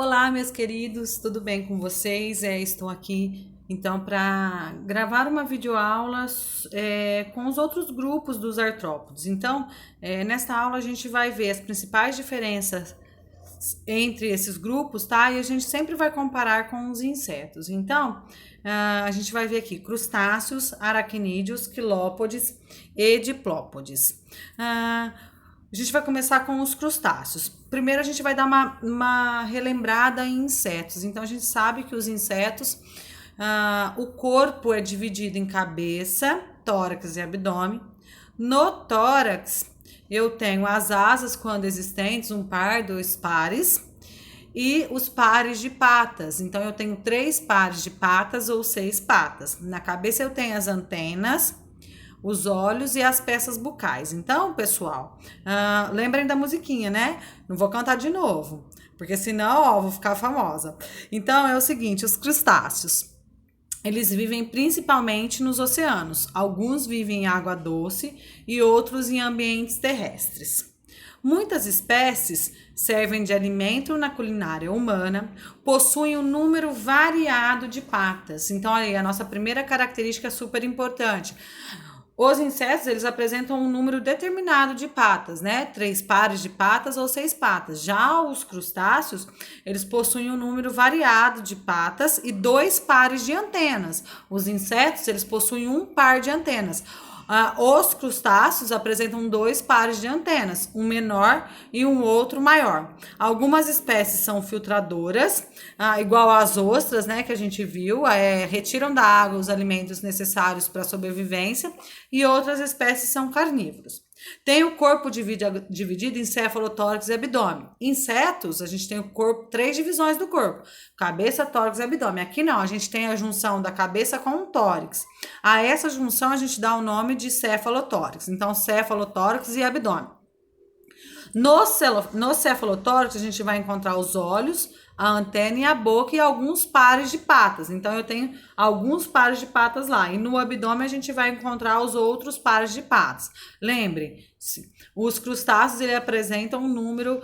Olá, meus queridos, tudo bem com vocês? Estou aqui então para gravar uma videoaula com os outros grupos dos artrópodes. Então, nesta aula a gente vai ver as principais diferenças entre esses grupos, tá? E a gente sempre vai comparar com os insetos. Então, a gente vai ver aqui crustáceos, aracnídeos, quilópodes e diplópodes. A gente vai começar com os crustáceos. Primeiro a gente vai dar uma relembrada em insetos. Então a gente sabe que os insetos, o corpo é dividido em cabeça, tórax e abdômen. No tórax eu tenho as asas, quando existentes, um par, dois pares, e os pares de patas. Então eu tenho 3 pares de patas ou 6 patas. Na cabeça eu tenho as antenas, os olhos e as peças bucais. Então, pessoal, lembrem da musiquinha, né? Não vou cantar de novo, porque senão, ó, vou ficar famosa. Então, é o seguinte, os crustáceos, eles vivem principalmente nos oceanos. Alguns vivem em água doce e outros em ambientes terrestres. Muitas espécies servem de alimento na culinária humana, possuem um número variado de patas. Então, olha aí, a nossa primeira característica é super importante. Os insetos, eles apresentam um número determinado de patas, né? 3 pares de patas ou 6 patas. Já os crustáceos, eles possuem um número variado de patas e 2 pares de antenas. Os insetos, eles possuem um par de antenas. Os crustáceos apresentam 2 pares de antenas, um menor e um outro maior. Algumas espécies são filtradoras, igual às ostras, né, que a gente viu, retiram da água os alimentos necessários para a sobrevivência, e outras espécies são carnívoros. Tem o corpo dividido em céfalo, tórax e abdômen. Insetos, a gente tem o corpo, 3 divisões do corpo: cabeça, tórax e abdômen. Aqui não, a gente tem a junção da cabeça com o tórax. A essa junção a gente dá o nome de céfalo-tórax. Então, céfalo-tórax e abdômen. No cefalotórax, a gente vai encontrar os olhos, a antena e a boca e alguns pares de patas. Então, eu tenho alguns pares de patas lá. E no abdômen, a gente vai encontrar os outros pares de patas. Lembre-se, os crustáceos ele apresentam um número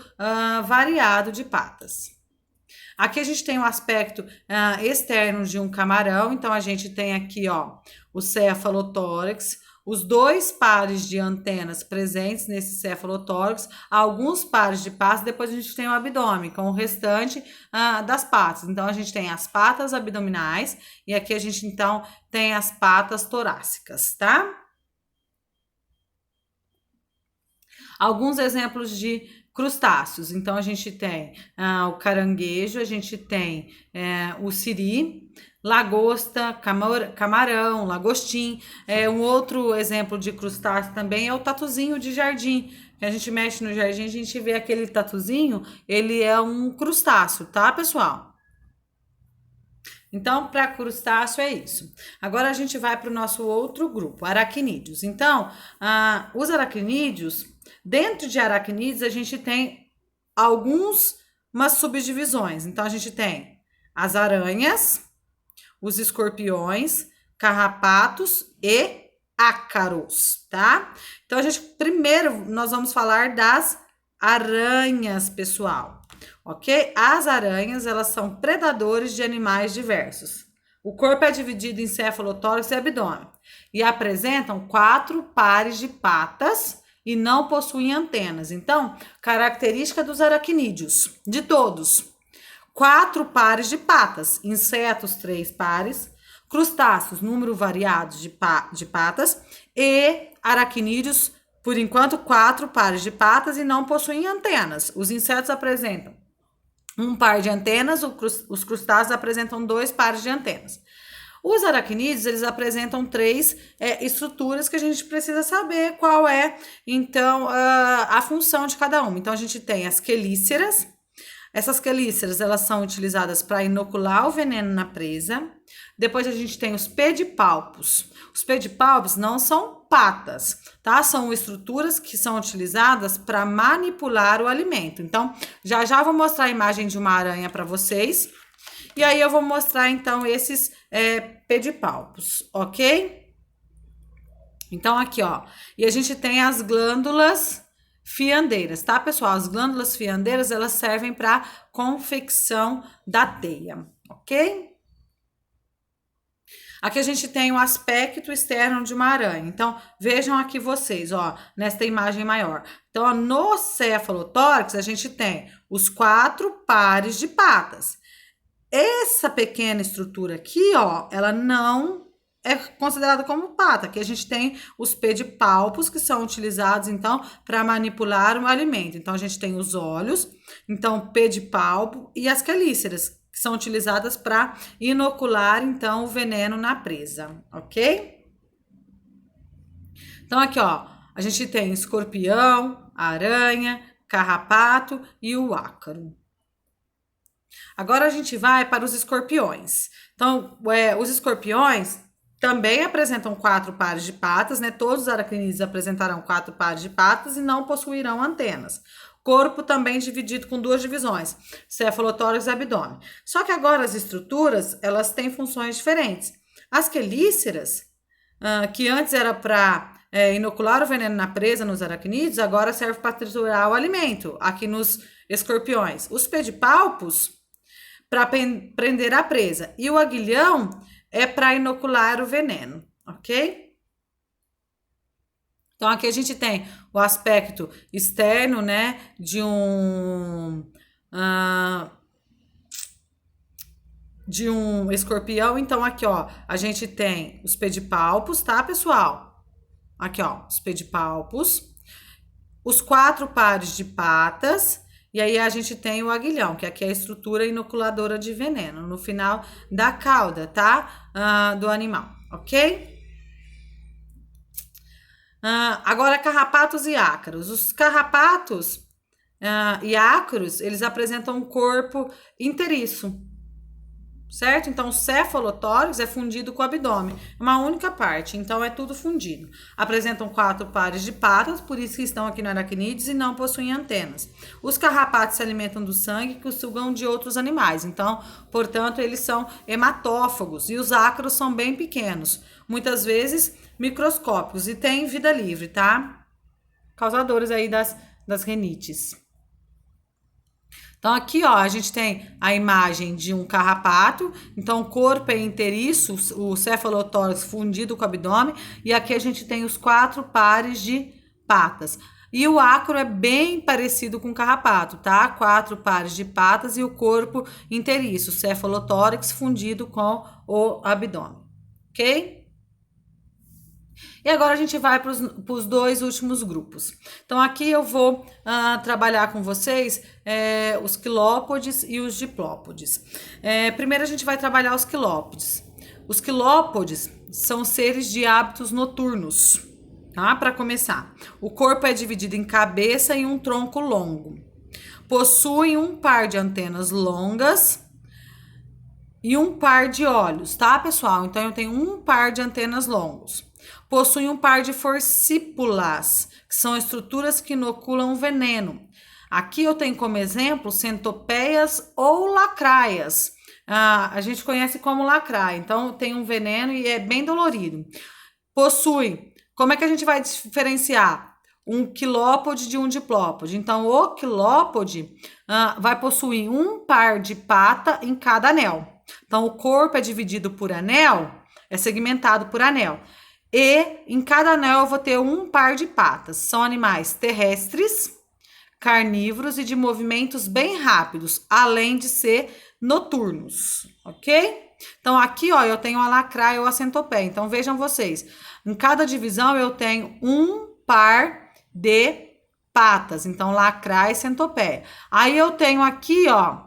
variado de patas. Aqui a gente tem o aspecto externo de um camarão. Então, a gente tem aqui, ó, o cefalotórax, os 2 pares de antenas presentes nesse cefalotórax, alguns pares de patas, depois a gente tem o abdômen, com o restante das patas. Então, a gente tem as patas abdominais e aqui a gente, então, tem as patas torácicas, tá? Alguns exemplos de crustáceos. Então, a gente tem o caranguejo, a gente tem o siri, lagosta, camarão, lagostim. Um outro exemplo de crustáceo também é o tatuzinho de jardim. Que a gente mexe no jardim, a gente vê aquele tatuzinho, ele é um crustáceo, tá, pessoal? Então, para crustáceo é isso. Agora a gente vai para o nosso outro grupo, aracnídeos. Então, os aracnídeos, dentro de aracnídeos, a gente tem umas subdivisões. Então, a gente tem as aranhas, os escorpiões, carrapatos e ácaros, tá? Então, primeiro nós vamos falar das aranhas, pessoal. Ok? As aranhas, elas são predadores de animais diversos. O corpo é dividido em cefalotórax e abdômen e apresentam 4 pares de patas e não possuem antenas. Então, característica dos aracnídeos, de todos: 4 pares de patas, insetos 3 pares, crustáceos número variado de patas e aracnídeos, por enquanto, 4 pares de patas e não possuem antenas. Os insetos apresentam um par de antenas, os crustáceos apresentam 2 pares de antenas. Os aracnídeos, eles apresentam 3 estruturas que a gente precisa saber qual é, então, a função de cada uma. Então, a gente tem as quelíceras. Essas quelíceras, elas são utilizadas para inocular o veneno na presa. Depois a gente tem os pedipalpos. Os pedipalpos não são patas, tá? São estruturas que são utilizadas para manipular o alimento. Então, já vou mostrar a imagem de uma aranha para vocês. E aí eu vou mostrar, então, esses pedipalpos, ok? Então, aqui, ó. E a gente tem as glândulas fiandeiras, tá, pessoal? As glândulas fiandeiras, elas servem para confecção da teia, ok? Aqui a gente tem o aspecto externo de uma aranha. Então, vejam aqui vocês, ó, nesta imagem maior. Então, ó, no cefalotórax, a gente tem os 4 pares de patas. Essa pequena estrutura aqui, ó, ela não é considerada como pata. Aqui a gente tem os pedipalpos, que são utilizados, então, para manipular o alimento. Então, a gente tem os olhos, então, pedipalpo e as quelíceras, que são utilizadas para inocular, então, o veneno na presa, ok? Então, aqui, ó, a gente tem escorpião, aranha, carrapato e o ácaro. Agora a gente vai para os escorpiões. Então, os escorpiões também apresentam 4 pares de patas, né? Todos os aracnídeos apresentarão 4 pares de patas e não possuirão antenas. Corpo também dividido com 2 divisões, cefalotórax e abdômen. Só que agora as estruturas, elas têm funções diferentes. As quelíceras, que antes era para inocular o veneno na presa nos aracnídeos, agora serve para triturar o alimento, aqui nos escorpiões. Os pedipalpos, para prender a presa. E o aguilhão é para inocular o veneno, ok? Então, aqui a gente tem o aspecto externo, né, de um escorpião. Então, aqui, ó, a gente tem os pedipalpos, tá, pessoal? Aqui, ó, os pedipalpos, os 4 pares de patas, e aí a gente tem o aguilhão, que aqui é a estrutura inoculadora de veneno, no final da cauda, tá? Do animal, ok? Agora, carrapatos e ácaros. Os carrapatos e ácaros, eles apresentam um corpo inteiriço, certo? Então, o cefalotórax é fundido com o abdômen, uma única parte, então é tudo fundido. Apresentam 4 pares de patas, por isso que estão aqui no aracnídeos e não possuem antenas. Os carrapatos se alimentam do sangue que sugam de outros animais, então, portanto, eles são hematófagos e os ácaros são bem pequenos, muitas vezes microscópicos e têm vida livre, tá? Causadores aí das renites. Então, aqui, ó, a gente tem a imagem de um carrapato. Então, o corpo é inteiriço, o cefalotórax fundido com o abdômen. E aqui a gente tem os 4 pares de patas. E o ácaro é bem parecido com o carrapato, tá? 4 pares de patas e o corpo inteiriço, cefalotórax fundido com o abdômen, ok? E agora a gente vai para os 2 últimos grupos. Então, aqui eu vou trabalhar com vocês os quilópodes e os diplópodes. Primeiro a gente vai trabalhar os quilópodes. Os quilópodes são seres de hábitos noturnos, tá? Para começar, o corpo é dividido em cabeça e um tronco longo. Possuem um par de antenas longas e um par de olhos, tá, pessoal? Então, eu tenho um par de antenas longos. Possuem um par de forcípulas, que são estruturas que inoculam veneno. Aqui eu tenho como exemplo centopeias ou lacraias. A gente conhece como lacraia, então tem um veneno e é bem dolorido. Possui, como é que a gente vai diferenciar um quilópode de um diplópode? Então, o quilópode vai possuir um par de pata em cada anel. Então, o corpo é dividido por anel, é segmentado por anel. E em cada anel eu vou ter um par de patas. São animais terrestres, carnívoros e de movimentos bem rápidos, além de ser noturnos, ok? Então, aqui, ó, eu tenho a lacraia ou a centopeia. Então, vejam vocês, em cada divisão eu tenho um par de patas. Então, lacraia e centopeia. Aí eu tenho aqui, ó,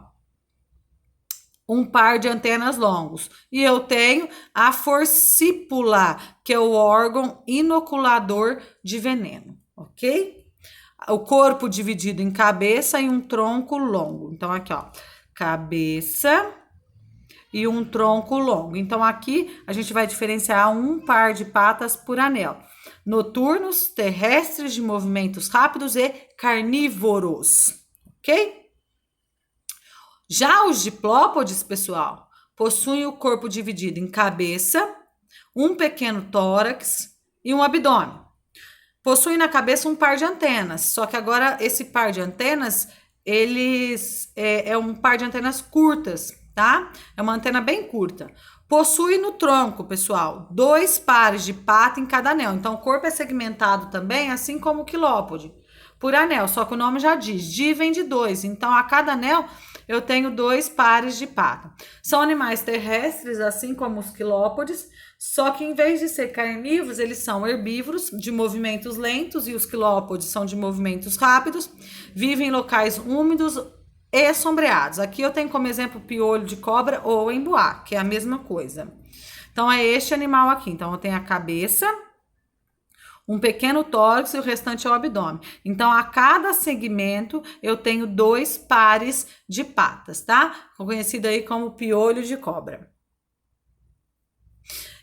um par de antenas longos. E eu tenho a forcípula, que é o órgão inoculador de veneno, ok? O corpo dividido em cabeça e um tronco longo. Então, aqui, ó, cabeça e um tronco longo. Então, aqui a gente vai diferenciar um par de patas por anel. Noturnos, terrestres, de movimentos rápidos e carnívoros, ok? Já os diplópodes, pessoal, possuem o corpo dividido em cabeça, um pequeno tórax e um abdômen. Possui na cabeça um par de antenas, só que agora esse par de antenas, é um par de antenas curtas, tá? É uma antena bem curta. Possui no tronco, pessoal, 2 pares de pata em cada anel. Então, o corpo é segmentado também, assim como o quilópode, por anel. Só que o nome já diz, di vem de 2. Então, a cada anel eu tenho 2 pares de pata. São animais terrestres, assim como os quilópodes, só que em vez de ser carnívoros, eles são herbívoros, de movimentos lentos, e os quilópodes são de movimentos rápidos, vivem em locais úmidos e sombreados. Aqui eu tenho como exemplo piolho de cobra ou emboá, que é a mesma coisa. Então, é este animal aqui. Então, eu tenho a cabeça, um pequeno tórax e o restante é o abdômen. Então, a cada segmento, eu tenho 2 pares de patas, tá? Conhecido aí como piolho de cobra.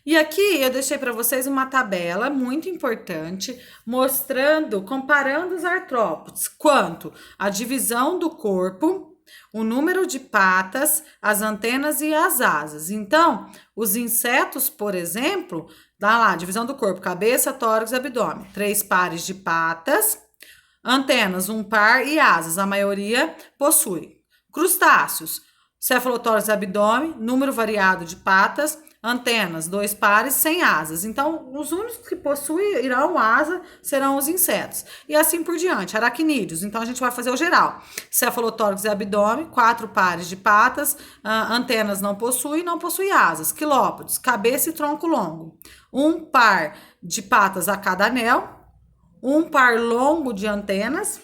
E aqui eu deixei para vocês uma tabela muito importante, mostrando, comparando os artrópodes, quanto a divisão do corpo, o número de patas, as antenas e as asas. Então, os insetos, por exemplo, dá lá, divisão do corpo, cabeça, tórax, abdômen, 3 pares de patas, antenas, 1 par e asas, a maioria possui. Crustáceos, cefalotórax, abdômen, número variado de patas, antenas, 2 pares, sem asas. Então, os únicos que possuirão asa serão os insetos. E assim por diante. Aracnídeos. Então, a gente vai fazer o geral. Cefalotórax e abdômen, 4 pares de patas, antenas não possui asas. Quilópodes, cabeça e tronco longo. 1 par de patas a cada anel, 1 par longo de antenas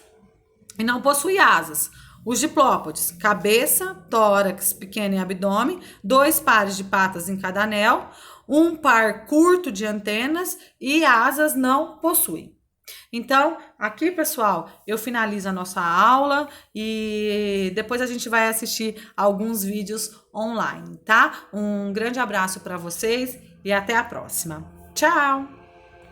e não possui asas. Os diplópodes, cabeça, tórax pequeno e abdômen, 2 pares de patas em cada anel, 1 par curto de antenas e asas não possui. Então, aqui, pessoal, eu finalizo a nossa aula e depois a gente vai assistir alguns vídeos online, tá? Um grande abraço para vocês e até a próxima. Tchau!